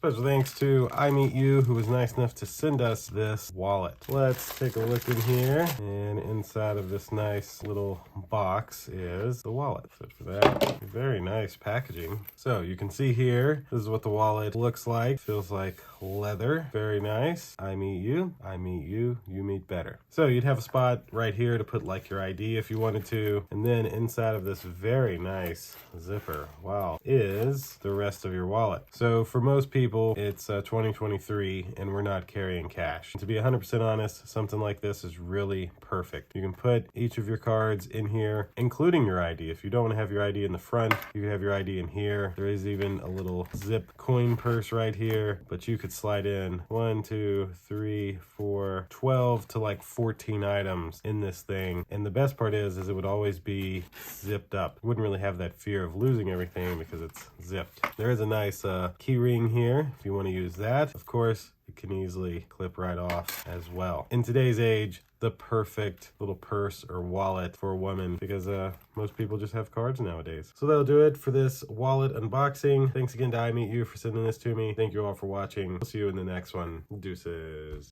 Special thanks to imeetu, who was nice enough to send us this wallet. Let's take a look in here, and inside of this nice little box is the wallet. So for that, very nice packaging. So you can see here, this is what the wallet looks like. Feels like leather. Very nice. I meet you, you meet better. So you'd have a spot right here to put like your ID if you wanted to, and then inside of this very nice zipper, wow, is the rest of your wallet. So for most people, it's 2023 and we're not carrying cash. And to be 100% honest, something like this is really perfect. You can put each of your cards in here, including your ID. If you don't want to have your ID in the front, you can have your ID in here. There is even a little zip coin purse right here, but you could slide in 1, 2, 3, 4, 12 to like 14 items in this thing. And the best part is it would always be zipped up. You wouldn't really have that fear of losing everything because it's zipped. There is a nice key ring here if you want to use that. Of course, it can easily clip right off as well. In today's age, the perfect little purse or wallet for a woman, because most people just have cards nowadays. So that'll do it for this wallet unboxing. Thanks again to imeetu for sending this to me. Thank you all for watching. I'll see you in the next one. Deuces.